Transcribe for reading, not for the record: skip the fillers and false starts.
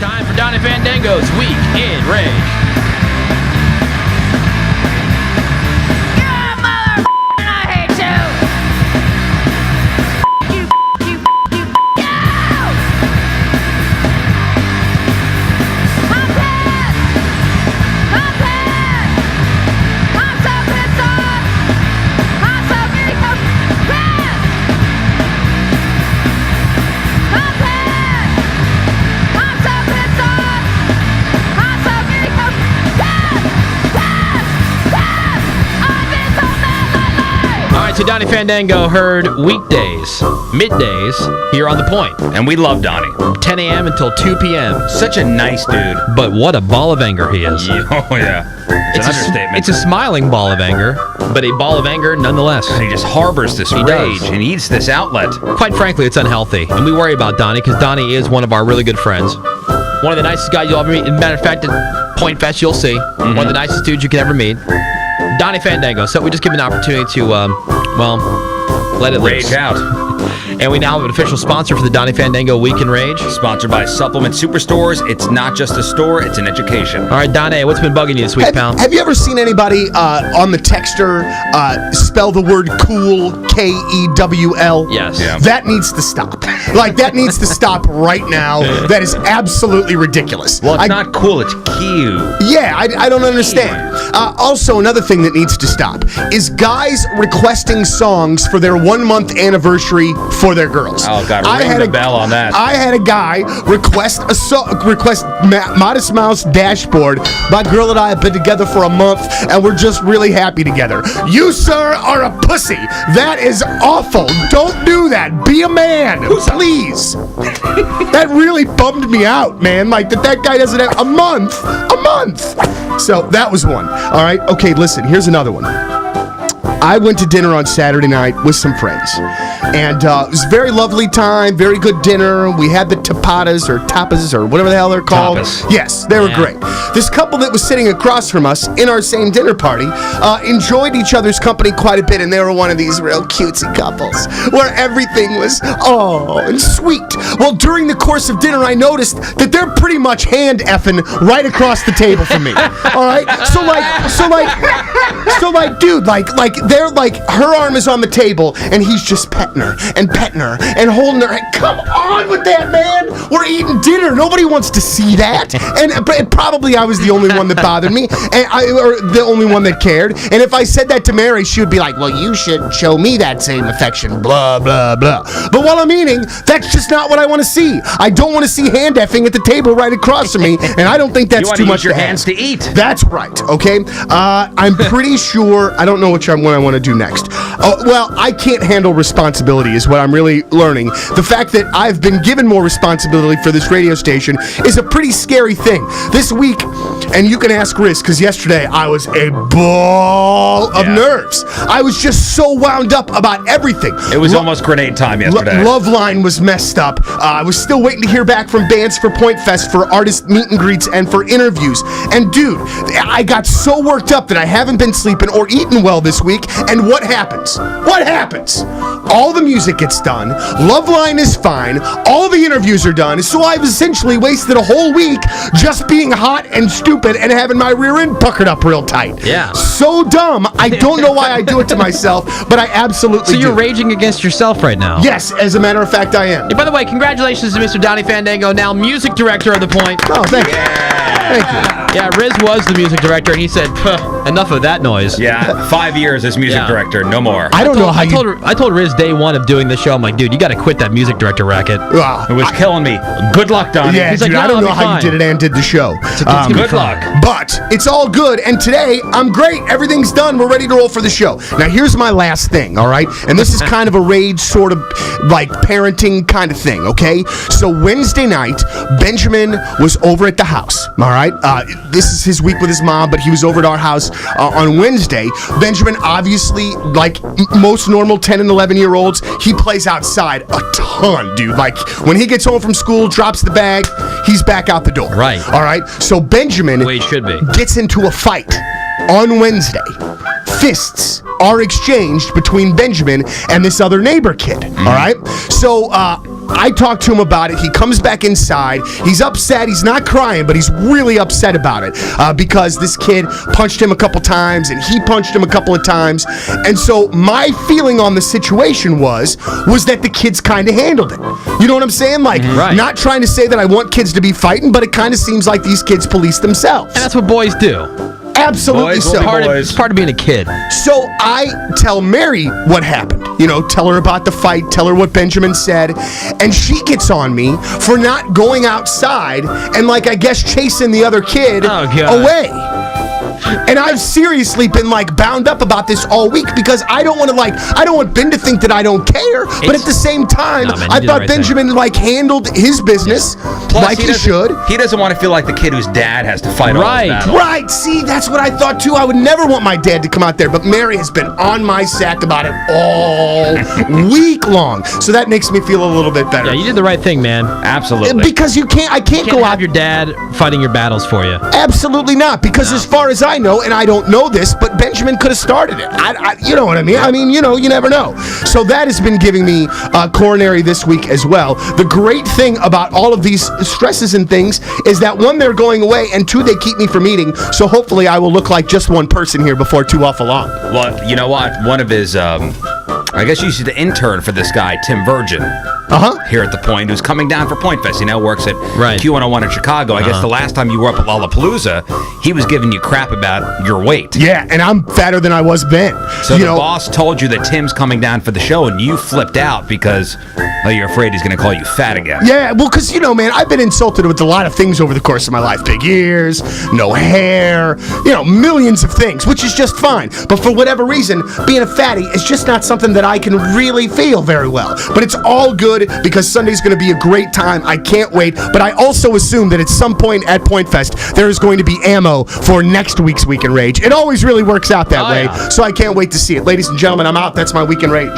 Time for Donnie Fandango's Week in Rage. So Donnie Fandango heard weekdays, middays, here on The Point. And we love Donnie. 10 a.m. until 2 p.m. Such a nice dude. But what a ball of anger he is. Yeah, oh, yeah. It's an understatement. It's a smiling ball of anger, but a ball of anger nonetheless. And he just harbors this rage and needs this outlet. Quite frankly, it's unhealthy. And we worry about Donnie because Donnie is one of our really good friends. One of the nicest guys you'll ever meet. As a matter of fact, at Point Fest, you'll see. One of the nicest dudes you can ever meet. Donnie Fandango. So we just give him an opportunity to, let it rage out. And we now have an official sponsor for the Donnie Fandango Week in Rage. Sponsored by Supplement Superstores. It's not just a store, it's an education. All right, Donnie, what's been bugging you this week, pal? Have you ever seen anybody on the texter spell the word cool, K-E-W-L? Yes. Yeah. That needs to stop. Like, that needs to stop right now. That is absolutely ridiculous. Well, it's not cool, it's cute. Yeah, I don't understand. Also, another thing that needs to stop is guys requesting songs for their 1-month anniversary for their girls. Oh, God, ring the bell on that. I had a guy request Modest Mouse Dashboard. My girl and I have been together for a month, and we're just really happy together. You, sir, are a pussy. That is awful. Don't do that. Be a man, please. That really bummed me out, man. Like, that guy doesn't have a month. So, that was one. All right? Okay, listen, here's another one. I went to dinner on Saturday night with some friends, and it was a very lovely time, very good dinner. We had the tapadas or whatever the hell they're called. Tapas. Yes, they were great. This couple that was sitting across from us in our same dinner party enjoyed each other's company quite a bit, and they were one of these real cutesy couples where everything was and sweet. Well, during the course of dinner, I noticed that they're pretty much hand effing right across the table from me. All right, dude, they're like, her arm is on the table, and he's just petting her and holding her. Come on with that, man. We're eating dinner. Nobody wants to see that. And probably I was the only one that bothered me, or the only one that cared. And if I said that to Mary, she would be like, well, you should show me that same affection, blah, blah, blah. But while I'm eating, that's just not what I want to see. I don't want to see hand effing at the table right across from me, and I don't think that's too much to use your hands to eat. That's right, okay? I'm pretty sure, I don't know what I want to do next. Well, I can't handle responsibility is what I'm really learning. The fact that I've been given more responsibility for this radio station is a pretty scary thing. This week, and you can ask Riz, because yesterday I was a ball of nerves. I was just so wound up about everything. It was almost grenade time yesterday. Love line was messed up. I was still waiting to hear back from bands for Point Fest, for artist meet and greets, and for interviews. And dude, I got so worked up that I haven't been sleeping or eating well this week. And what happens? All the music gets done. Loveline is fine. All the interviews are done. So I've essentially wasted a whole week just being hot and stupid and having my rear end puckered up real tight. Yeah. So dumb. I don't know why I do it to myself, but I absolutely do. So you're raging against yourself right now? Yes, as a matter of fact, I am. Hey, by the way, congratulations to Mr. Donnie Fandango, now music director of The Point. Oh, thank you. Thank you. Yeah, Riz was the music director, and he said, enough of that noise. Yeah, 5 years as music director, no more. I told Riz day one of doing this show, I'm like, dude, you got to quit that music director racket. It was killing me. Good luck, Donnie. Yeah, He's dude, like, I don't know how you did it and did the show. Good luck. But it's all good, and today, I'm great. Everything's done. We're ready to roll for the show. Now, here's my last thing, all right? And this is kind of a rage sort of, like, parenting kind of thing, okay? So Wednesday night, Benjamin was over at the house, all right? This is his week with his mom, but he was over at our house on Wednesday. Benjamin, obviously, like most normal 10 and 11-year-olds, he plays outside a ton, dude. Like, when he gets home from school, drops the bag, he's back out the door. Right. All right? So Benjamin The way it should be. gets into a fight on Wednesday. Fists are exchanged between Benjamin and this other neighbor kid. All right? So I talked to him about it. He comes back inside. He's upset. He's not crying, but he's really upset about it because this kid punched him a couple times and he punched him a couple of times. And so my feeling on the situation was that the kids kind of handled it. You know what I'm saying? Like, not trying to say that I want kids to be fighting, but it kind of seems like these kids police themselves. And that's what boys do. Absolutely so. It's part of being a kid. So I tell Mary what happened. You know, tell her about the fight, tell her what Benjamin said, and she gets on me for not going outside and, like, I guess chasing the other kid away. And I've seriously been, like, bound up about this all week because I don't want Ben to think that I don't care, but at the same time, I thought Benjamin, like, handled his business like he should. He doesn't want to feel like the kid whose dad has to fight all the battles. Right, see, that's what I thought, too. I would never want my dad to come out there, but Mary has been on my sack about it all week long, so that makes me feel a little bit better. Yeah, you did the right thing, man. Absolutely. Because I can't go out. Have your dad fighting your battles for you. Absolutely not, because as far as I know, and I don't know this, but Benjamin could have started it. You know what I mean? I mean, you know, you never know. So that has been giving me coronary this week as well. The great thing about all of these stresses and things is that, one, they're going away, and two, they keep me from eating. So hopefully I will look like just one person here before too awful long. Well, you know what? One of his, I guess you should intern for this guy, Tim Virgin. Here at the Point, who's coming down for Point Fest. He now works at Q101 in Chicago. I guess the last time you were up at Lollapalooza, he was giving you crap about your weight. Yeah, and I'm fatter than I was then. So the boss told you that Tim's coming down for the show, and you flipped out because you're afraid he's going to call you fat again. Yeah, well, because, you know, man, I've been insulted with a lot of things over the course of my life. Big ears, no hair, you know, millions of things, which is just fine. But for whatever reason, being a fatty is just not something that I can really feel very well. But it's all good because Sunday's going to be a great time. I can't wait. But I also assume that at some point at Point Fest, there is going to be ammo for next week's Weekend Rage. It always really works out that way. So I can't wait to see it. Ladies and gentlemen, I'm out. That's my Weekend Rage.